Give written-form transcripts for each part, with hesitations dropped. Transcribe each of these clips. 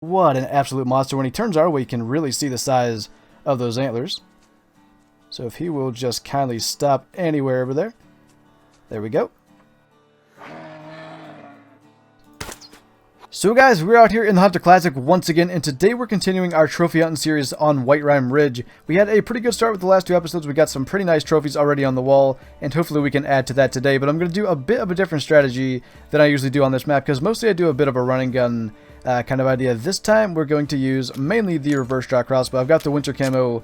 What an absolute monster. When he turns our way, you can really see the size of those antlers. So if he will just kindly stop anywhere over there. There we go. So guys, we're out here in the Hunter Classic once again, and today we're continuing our trophy hunting series on Whiterime Ridge. We had a pretty good start with the last two episodes. We got some pretty nice trophies already on the wall, and hopefully we can add to that today. But I'm going to do a bit of a different strategy than I usually do on this map, because mostly I do a bit of a running gun kind of idea. This time we're going to use mainly the reverse draw crossbow. I've got the winter camo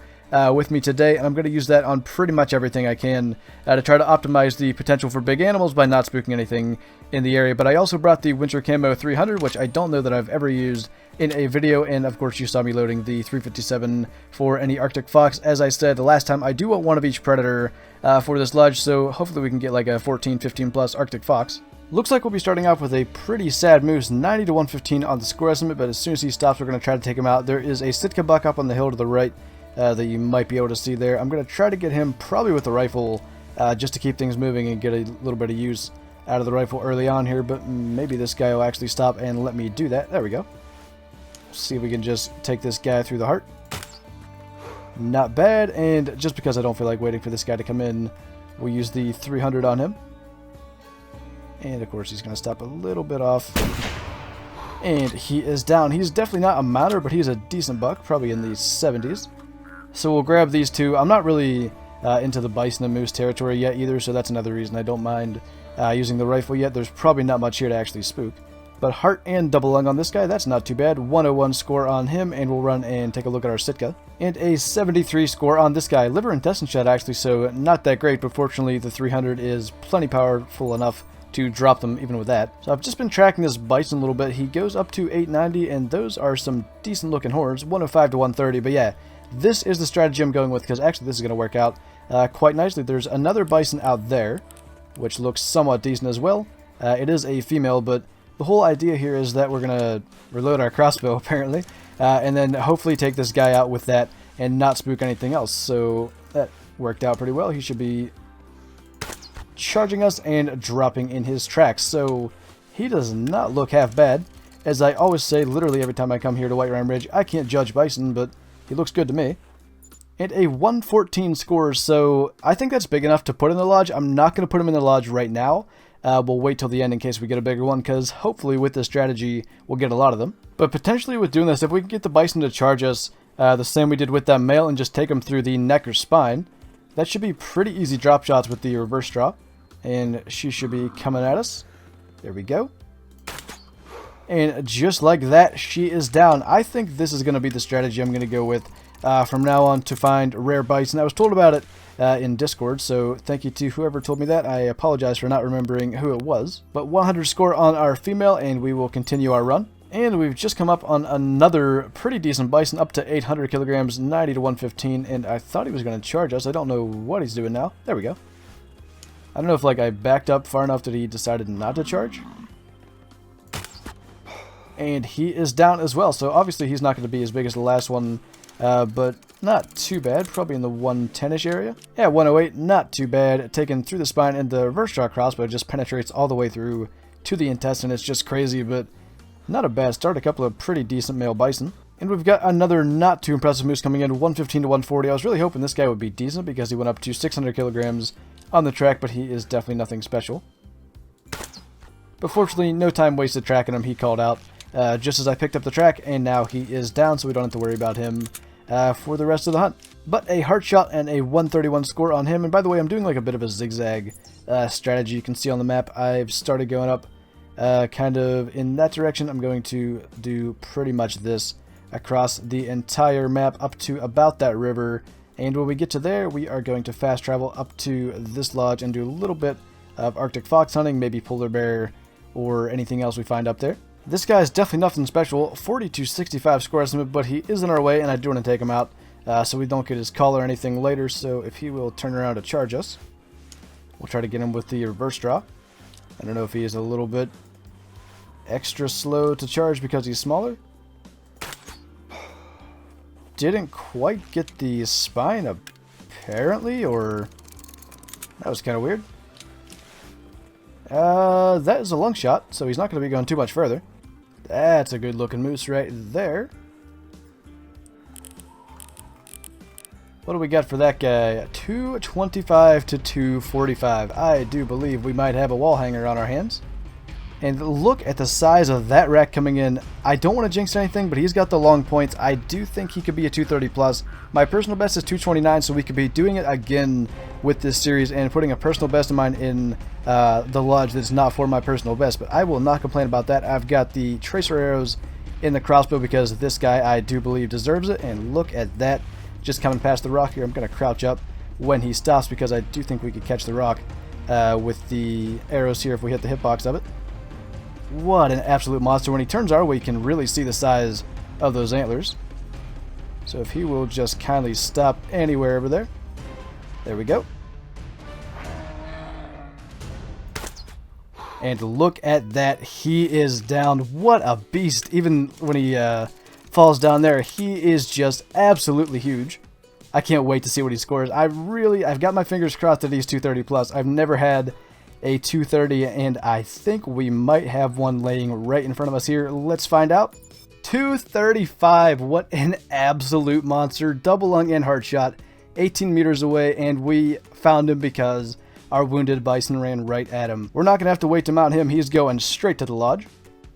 with me today, and I'm going to use that on pretty much everything I can to try to optimize the potential for big animals by not spooking anything in the area. But I also brought the winter camo 300, which I don't know that I've ever used in a video, and of course you saw me loading the 357 for any Arctic fox. As I said the last time, I do want one of each predator for this lodge, so hopefully we can get like a 14, 15 plus Arctic fox. Looks like we'll be starting off with a pretty sad moose, 90 to 115 on the score estimate, but as soon as he stops we're going to try to take him out. There is a Sitka buck up on the hill to the right that you might be able to see there. I'm going to try to get him probably with the rifle just to keep things moving and get a little bit of use out of the rifle early on here, but maybe this guy will actually stop and let me do that. There we go. See if we can just take this guy through the heart. Not bad, and just because I don't feel like waiting for this guy to come in, we'll use the 300 on him. And of course he's going to stop a little bit off. And he is down. He's definitely not a mounter, but he's a decent buck, probably in the 70s. So we'll grab these two. I'm not really into the bison and moose territory yet either, so that's another reason I don't mind using the rifle yet. There's probably not much here to actually spook. But heart and double lung on this guy, that's not too bad. 101 score on him, and we'll run and take a look at our Sitka. And a 73 score on this guy. Liver intestine shot actually, so not that great, but fortunately the 300 is plenty powerful enough to drop them even with that. So I've just been tracking this bison a little bit. He goes up to 890, and those are some decent looking horns, 105 to 130. But yeah, this is the strategy I'm going with, because actually this is going to work out quite nicely. There's another bison out there, which looks somewhat decent as well. It is a female, but the whole idea here is that we're going to reload our crossbow, apparently, and then hopefully take this guy out with that and not spook anything else. So that worked out pretty well. He should be charging us and dropping in his tracks. So he does not look half bad. As I always say, literally every time I come here to Whiterime Ridge, I can't judge bison, but he looks good to me. And a 114 score, so I think that's big enough to put in the lodge. I'm not going to put him in the lodge right now. We'll wait till the end in case we get a bigger one, because hopefully with this strategy we'll get a lot of them. But potentially with doing this, if we can get the bison to charge us the same we did with that male and just take him through the neck or spine, that should be pretty easy drop shots with the reverse draw. And she should be coming at us. There we go. And just like that, she is down. I think this is going to be the strategy I'm going to go with from now on to find rare bison. I was told about it in Discord, so thank you to whoever told me that. I apologize for not remembering who it was. But 100 score on our female, and we will continue our run. And we've just come up on another pretty decent bison, up to 800 kilograms, 90 to 115, and I thought he was going to charge us. I don't know what he's doing now. There we go. I don't know if like I backed up far enough that he decided not to charge. And he is down as well, so obviously he's not going to be as big as the last one, but not too bad, probably in the 110-ish area. Yeah, 108, not too bad, taken through the spine, and the reverse draw crossbow just penetrates all the way through to the intestine. It's just crazy, but not a bad start. A couple of pretty decent male bison. And we've got another not too impressive moose coming in, 115 to 140. I was really hoping this guy would be decent because he went up to 600 kilograms on the track, but he is definitely nothing special. But fortunately, no time wasted tracking him. He called out just as I picked up the track, and now he is down, so we don't have to worry about him for the rest of the hunt. But a heart shot and a 131 score on him. And by the way, I'm doing like a bit of a zigzag strategy. You can see on the map I've started going up kind of in that direction. I'm going to do pretty much this across the entire map up to about that river. And when we get to there, we are going to fast travel up to this lodge and do a little bit of Arctic fox hunting, maybe polar bear or anything else we find up there. This guy is definitely nothing special, 40 to 65 score estimate, but he is in our way and I do want to take him out so we don't get his call or anything later. So if he will turn around to charge us, we'll try to get him with the reverse draw. I don't know if he is a little bit extra slow to charge because he's smaller. Didn't quite get the spine apparently, or that was kind of weird. That is a lung shot, so he's not going to be going too much further. That's a good looking moose right there. What do we got for that guy? 225 to 245. I do believe we might have a wall hanger on our hands. And look at the size of that rack coming in. I don't want to jinx anything, but he's got the long points. I do think he could be a 230 plus. My personal best is 229, so we could be doing it again with this series and putting a personal best of mine in the lodge that's not for my personal best. But I will not complain about that. I've got the tracer arrows in the crossbow because this guy I do believe deserves it. And look at that. Just coming past the rock here. I'm going to crouch up when he stops because I do think we could catch the rock with the arrows here if we hit the hitbox of it. What an absolute monster. When he turns our way, you can really see the size of those antlers. So if he will just kindly stop anywhere over there. There we go. And look at that. He is down. What a beast. Even when he falls down there, he is just absolutely huge. I can't wait to see what he scores. I've got my fingers crossed that he's 230 plus. I've never had a 230, and I think we might have one laying right in front of us here. Let's find out. 235. What an absolute monster. Double lung and heart shot. 18 meters away, and we found him because our wounded bison ran right at him. We're not going to have to wait to mount him. He's going straight to the lodge.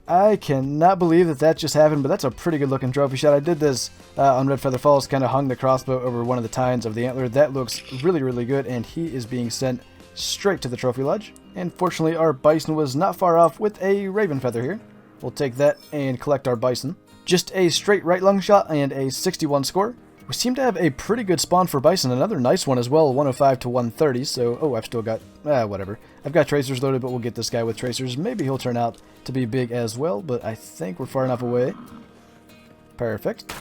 I cannot believe that that just happened, but that's a pretty good looking trophy shot. I did this on Red Feather Falls, kind of hung the crossbow over one of the tines of the antler. That looks really, really good, and he is being sent straight to the trophy lodge. And fortunately, our bison was not far off with a raven feather here. We'll take that and collect our bison. Just a straight right lung shot and a 61 score. We seem to have a pretty good spawn for bison. Another nice one as well, 105 to 130. So, oh, I've still got, whatever. I've got tracers loaded, but we'll get this guy with tracers. Maybe he'll turn out to be big as well, but I think we're far enough away. Perfect.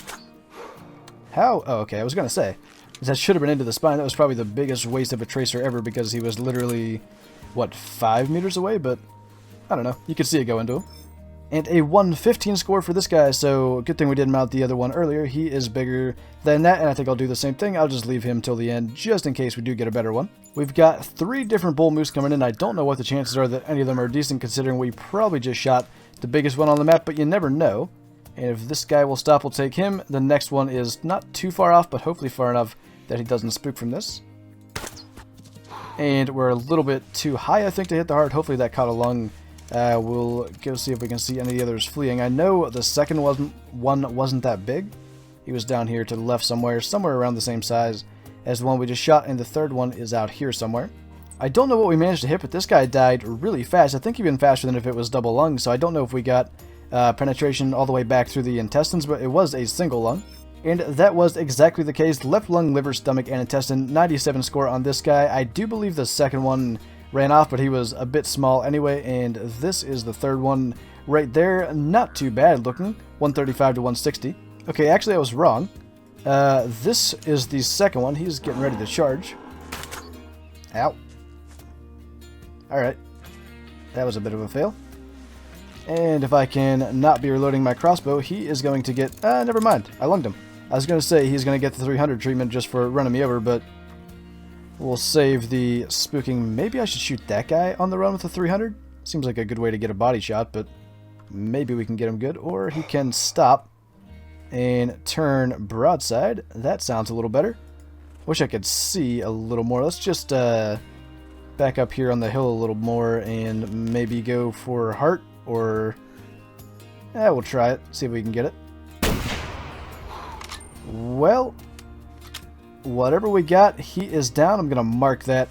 How? Oh, okay, I was going to say. That should have been into the spine. That was probably the biggest waste of a tracer ever because he was literally, what, 5 meters away? But, I don't know. You could see it go into him. And a 115 score for this guy, so good thing we didn't mount the other one earlier. He is bigger than that, and I think I'll do the same thing. I'll just leave him till the end, just in case we do get a better one. We've got 3 different bull moose coming in. I don't know what the chances are that any of them are decent, considering we probably just shot the biggest one on the map, but you never know. And if this guy will stop, we'll take him. The next one is not too far off, but hopefully far enough that he doesn't spook from this. And we're a little bit too high, I think, to hit the heart. Hopefully that caught a lung. We'll go see if we can see any of the others fleeing. I know the second one wasn't that big. He was down here to the left somewhere around the same size as the one we just shot, and the third one is out here somewhere. I don't know what we managed to hit, but this guy died really fast. I think even faster than if it was double lung, so I don't know if we got penetration all the way back through the intestines, but it was a single lung. And that was exactly the case. Left lung, liver, stomach, and intestine. 97 score on this guy. I do believe the second one ran off, but he was a bit small anyway, and this is the third one right there. Not too bad looking. 135 to 160. Okay, actually I was wrong. This is the second one. He's getting ready to charge. Ow. Alright. That was a bit of a fail. And if I can not be reloading my crossbow, he is going to get... never mind. I lunged him. I was going to say he's going to get the 300 treatment just for running me over, but we'll save the spooking. Maybe I should shoot that guy on the run with the 300? Seems like a good way to get a body shot, but maybe we can get him good. Or he can stop and turn broadside. That sounds a little better. Wish I could see a little more. Let's just back up here on the hill a little more and maybe go for heart, or we'll try it, see if we can get it. Well, whatever we got, he is down. I'm gonna mark that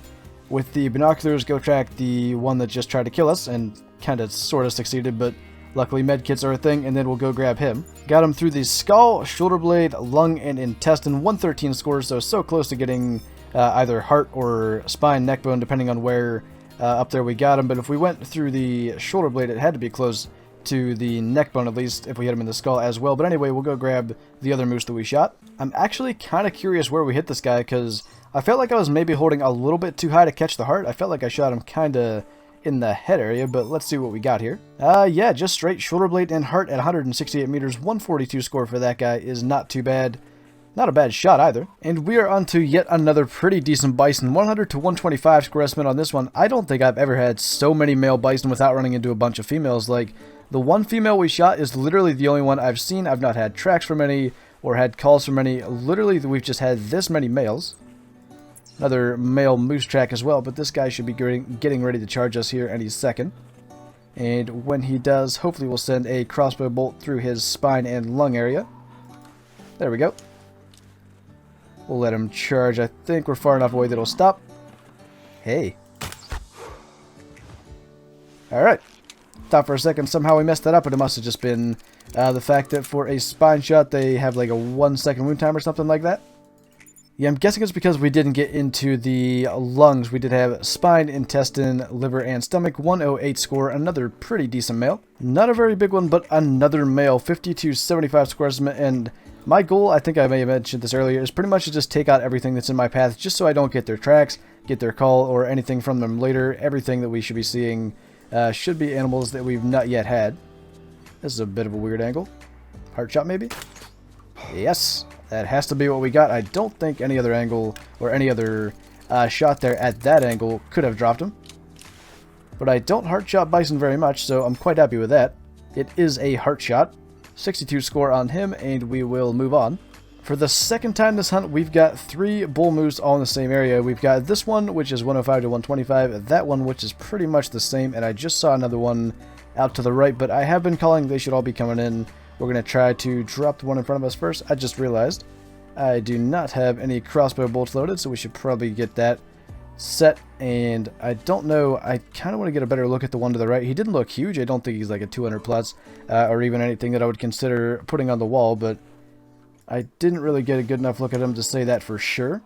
with the binoculars, go track the one that just tried to kill us and kind of sort of succeeded, but luckily medkits are a thing, and then we'll go grab him. Got him through the skull, shoulder blade, lung, and intestine. 113 scores, so close to getting either heart or spine, neck bone, depending on where up there we got him. But if we went through the shoulder blade, it had to be close to the neck bone, at least if we hit him in the skull as well. But anyway, we'll go grab the other moose that we shot. I'm actually kind of curious where we hit this guy, because I felt like I was maybe holding a little bit too high to catch the heart. I felt like I shot him kind of in the head area, but let's see what we got here. Yeah, just straight shoulder blade and heart at 168 meters. 142 score for that guy is not too bad. Not a bad shot either. And we are on to yet another pretty decent bison. 100 to 125 score estimate on this one. I don't think I've ever had so many male bison without running into a bunch of females. Like, The one female we shot is literally the only one I've seen. I've not had tracks from any or had calls from any. Literally, we've just had this many males. Another male moose track as well, but this guy should be getting ready to charge us here any second. And when he does, hopefully we'll send a crossbow bolt through his spine and lung area. There we go. We'll let him charge. I think we're far enough away that he'll stop. Hey. Alright. Thought for a second somehow we messed that up, but it must have just been the fact that for a spine shot they have like a 1 second wound time or something like that. Yeah, I'm guessing it's because we didn't get into the lungs. We did have spine, intestine, liver, and stomach. 108 score, another pretty decent male. Not a very big one, but another male. 5275 score estimate, and my goal, I think I may have mentioned this earlier, is pretty much to just take out everything that's in my path, just so I don't get their tracks, get their call, or anything from them later. Everything that we should be seeing should be animals that we've not yet had. This is a bit of a weird angle. Heart shot, maybe? Yes. That has to be what we got. I don't think any other angle or any other shot there at that angle could have dropped him. But I don't heart shot bison very much, so I'm quite happy with that. It is a heart shot. 62 score on him, and we will move on. For the second time this hunt, we've got 3 bull moose all in the same area. We've got this one, which is 105 to 125, that one, which is pretty much the same, and I just saw another one out to the right, but I have been calling they should all be coming in. We're going to try to drop the one in front of us first. I just realized I do not have any crossbow bolts loaded, so we should probably get that set. And I don't know, I kind of want to get a better look at the one to the right. He didn't look huge. I don't think he's like a 200 plus or even anything that I would consider putting on the wall, but I didn't really get a good enough look at him to say that for sure.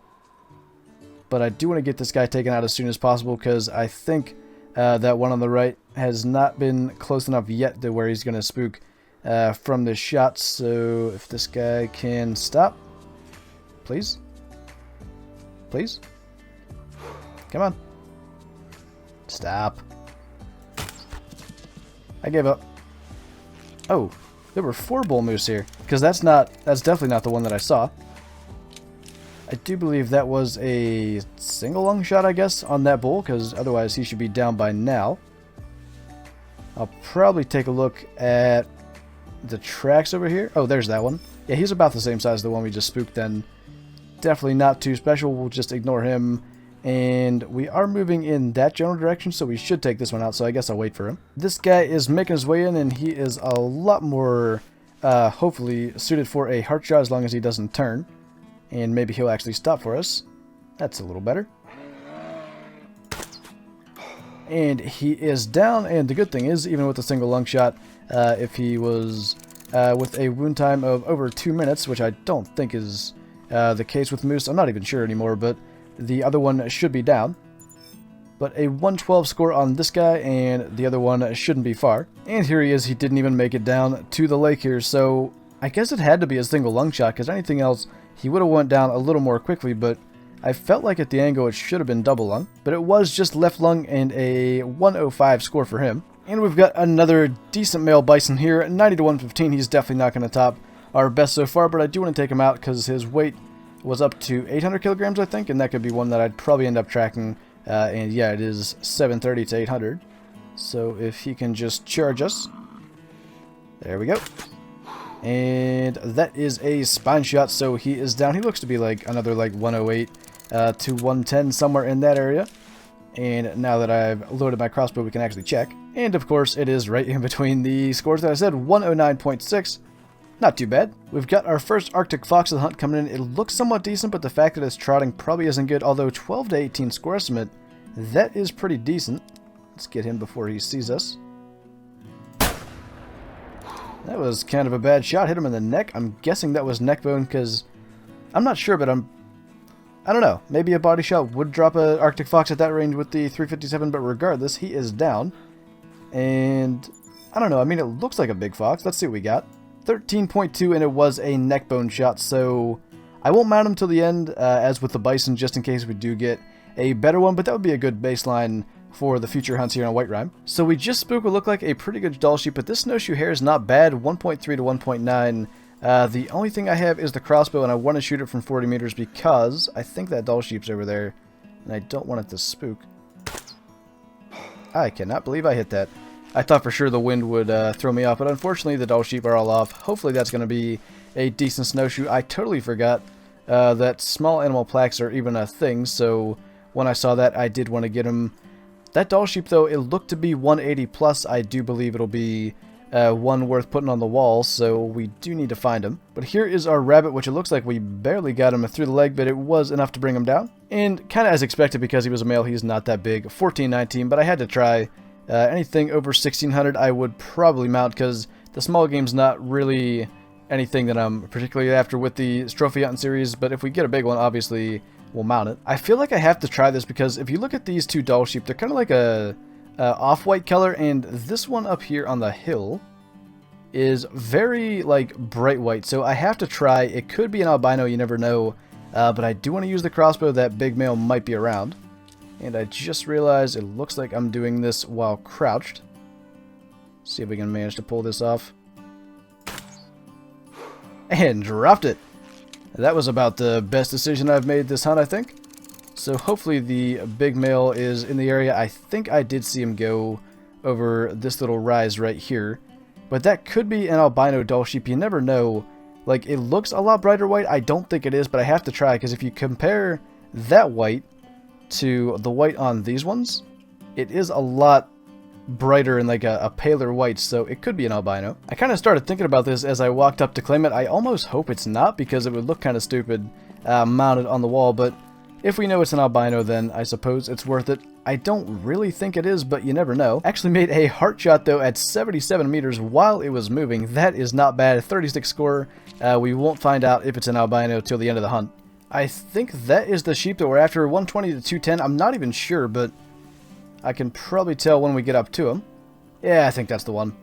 But I do want to get this guy taken out as soon as possible, because I think that one on the right has not been close enough yet to where he's going to spook from this shot. So if this guy can stop, please, please, come on, stop. I gave up. Oh, there were 4 bull moose here, because that's definitely not the one that I saw. I do believe that was a single lung shot, I guess, on that bull, because otherwise he should be down by now. I'll probably take a look at the tracks over here. Oh, there's that one. Yeah, he's about the same size as the one we just spooked then. Definitely not too special. We'll just ignore him. And we are moving in that general direction, so we should take this one out, so I guess I'll wait for him. This guy is making his way in, and he is a lot more, hopefully, suited for a heart shot as long as he doesn't turn. And maybe he'll actually stop for us. That's a little better. And he is down, and the good thing is, even with a single lung shot, if he was with a wound time of over 2 minutes, which I don't think is the case with moose, I'm not even sure anymore, but the other one should be down. But a 112 score on this guy, and the other one shouldn't be far. And here he is. He didn't even make it down to the lake here, so I guess it had to be a single lung shot, because anything else, he would have went down a little more quickly, but I felt like at the angle it should have been double lung, but it was just left lung, and a 105 score for him. And we've got another decent male bison here, 90 to 115. He's definitely not going to top our best so far, but I do want to take him out because his weight was up to 800 kilograms, I think, and that could be one that I'd probably end up tracking. And yeah, it is 730 to 800. So if he can just charge us. There we go. And that is a spine shot, so he is down. He looks to be like another like 108 to 110, somewhere in that area. And now that I've loaded my crossbow, we can actually check. And of course, it is right in between the scores that I said, 109.6. Not too bad. We've got our first Arctic fox of the hunt coming in. It looks somewhat decent, but the fact that it's trotting probably isn't good. Although 12 to 18 score estimate, that is pretty decent. Let's get him before he sees us. That was kind of a bad shot. Hit him in the neck. I'm guessing that was neck bone because I'm not sure, but I don't know. Maybe a body shot would drop an Arctic fox at that range with the 357, but regardless, he is down. And I don't know. I mean, it looks like a big fox. Let's see what we got. 13.2, and it was a neck bone shot, so I won't mount him till the end, as with the bison, just in case we do get a better one, but that would be a good baseline for the future hunts here on Whiterime. So we just spooked what looked like a pretty good doll sheep, but this snowshoe hare is not bad, 1.3 to 1.9. The only thing I have is the crossbow, and I want to shoot it from 40 meters because I think that doll sheep's over there, and I don't want it to spook. I cannot believe I hit that. I thought for sure the wind would throw me off, but unfortunately the doll sheep are all off. Hopefully that's going to be a decent snowshoe. I totally forgot that small animal plaques are even a thing, so when I saw that, I did want to get him. That doll sheep, though, it looked to be 180 plus. I do believe it'll be one worth putting on the wall, so we do need to find him. But here is our rabbit, which it looks like we barely got him through the leg, but it was enough to bring him down. And kind of as expected, because he was a male, he's not that big. 1419, but I had to try. Anything over 1600 I would probably mount, because the small game's not really anything that I'm particularly after with the Trophy Hunting series, but if we get a big one, obviously we'll mount it. I feel like I have to try this, because if you look at these two doll sheep, they're kind of like a off-white color, and this one up here on the hill is very like bright white, so I have to try. It could be an albino, you never know, but I do want to use the crossbow. That big male might be around. And I just realized it looks like I'm doing this while crouched. See if we can manage to pull this off. And dropped it. That was about the best decision I've made this hunt, I think. So hopefully the big male is in the area. I think I did see him go over this little rise right here. But that could be an albino doll sheep. You never know. Like, it looks a lot brighter white. I don't think it is, but I have to try, because if you compare that white to the white on these ones, it is a lot brighter and like a paler white, so it could be an albino. I kind of started thinking about this as I walked up to claim it. I almost hope it's not, because it would look kind of stupid mounted on the wall, but if we know it's an albino, then I suppose it's worth it. I don't really think it is, but you never know. Actually made a heart shot, though, at 77 meters while it was moving. That is not bad. 36 score. We won't find out if it's an albino till the end of the hunt. I think that is the sheep that we're after, 120 to 210. I'm not even sure, but I can probably tell when we get up to him. Yeah, I think that's the one.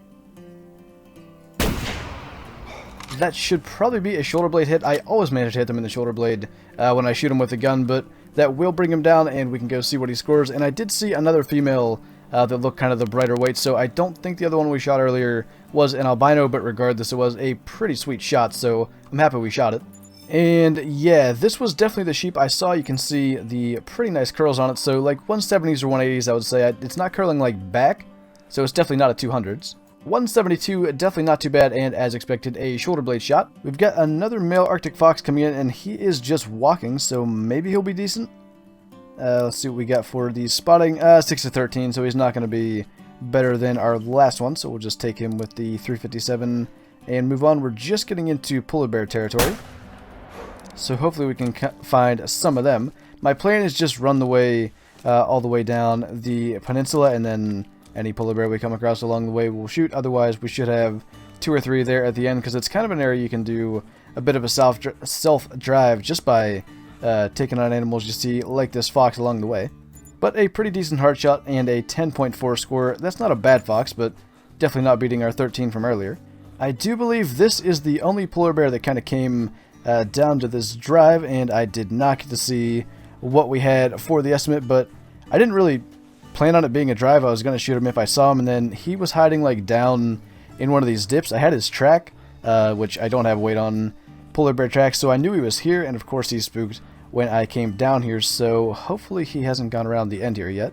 That should probably be a shoulder blade hit. I always manage to hit them in the shoulder blade when I shoot him with a gun, but that will bring him down, and we can go see what he scores. And I did see another female that looked kind of the brighter white, so I don't think the other one we shot earlier was an albino, but regardless, it was a pretty sweet shot, so I'm happy we shot it. And yeah, this was definitely the sheep I saw. You can see the pretty nice curls on it. So like 170s or 180s, I would say. It's not curling like back, so it's definitely not a 200s. 172, definitely not too bad, and as expected, a shoulder blade shot. We've got another male Arctic fox coming in, and he is just walking, so maybe he'll be decent. Let's see what we got for the spotting. 6 to 13, so he's not going to be better than our last one, so we'll just take him with the 357 and move on. We're just getting into polar bear territory, so hopefully we can find some of them. My plan is just run the way all the way down the peninsula, and then any polar bear we come across along the way we'll shoot. Otherwise, we should have 2 or 3 there at the end, because it's kind of an area you can do a bit of a self-drive just by taking on animals you see, like this fox along the way. But a pretty decent heart shot and a 10.4 score. That's not a bad fox, but definitely not beating our 13 from earlier. I do believe this is the only polar bear that kind of came down to this drive, and I did not get to see what we had for the estimate, but I didn't really plan on it being a drive. I was going to shoot him if I saw him, and then he was hiding like down in one of these dips. I had his track, which I don't have weight on polar bear tracks, so I knew he was here, and of course he spooked when I came down here, so hopefully he hasn't gone around the end here yet.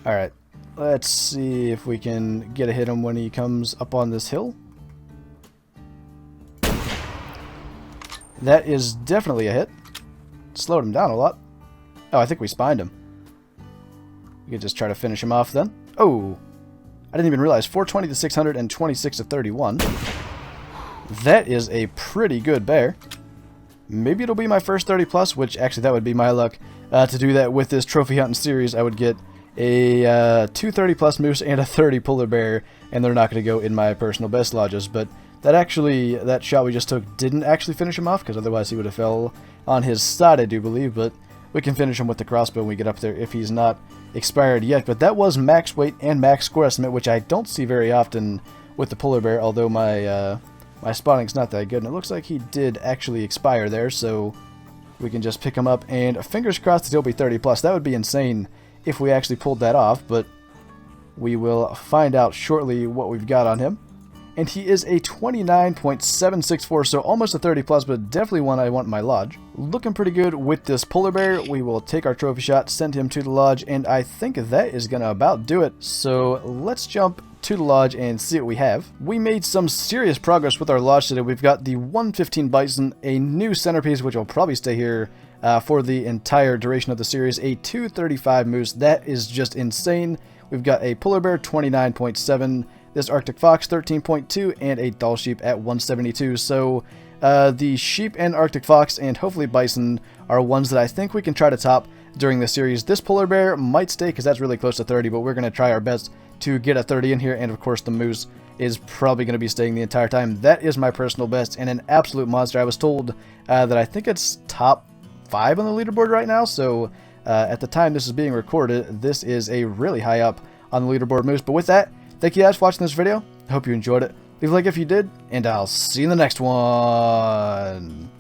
Alright, let's see if we can get a hit him when he comes up on this hill. That is definitely a hit. Slowed him down a lot. Oh, I think we spined him. We could just try to finish him off then. Oh, I didn't even realize. 420 to 600 and 26 to 31. That is a pretty good bear. Maybe it'll be my first 30 plus, which actually that would be my luck to do that with this trophy hunting series. I would get a 230 plus moose and a 30 polar bear, and they're not going to go in my personal best lodges. But that shot we just took didn't actually finish him off, because otherwise he would have fell on his side, I do believe. But we can finish him with the crossbow when we get up there if he's not expired yet. But that was max weight and max score estimate, which I don't see very often with the polar bear, although my my spotting's not that good, and it looks like he did actually expire there, so we can just pick him up, and fingers crossed that he'll be 30 plus. That would be insane if we actually pulled that off, but we will find out shortly what we've got on him. And he is a 29.764, so almost a 30 plus, but definitely one I want in my lodge. Looking pretty good with this polar bear. We will take our trophy shot, send him to the lodge, and I think that is going to about do it. So let's jump to the lodge and see what we have. We made some serious progress with our lodge today. We've got the 115 bison, a new centerpiece, which will probably stay here for the entire duration of the series, a 235 moose. That is just insane. We've got a polar bear, 29.7, this Arctic fox, 13.2, and a Dall sheep at 172. So the sheep and Arctic fox and hopefully bison are ones that I think we can try to top during the series. This polar bear might stay because that's really close to 30, but we're going to try our best to get a 30 in here. And of course the moose is probably going to be staying the entire time. That is my personal best and an absolute monster. I was told that I think it's top 5 on the leaderboard right now. So at the time this is being recorded, this is a really high up on the leaderboard moose. But with that, thank you guys for watching this video. I hope you enjoyed it. Leave a like if you did, and I'll see you in the next one.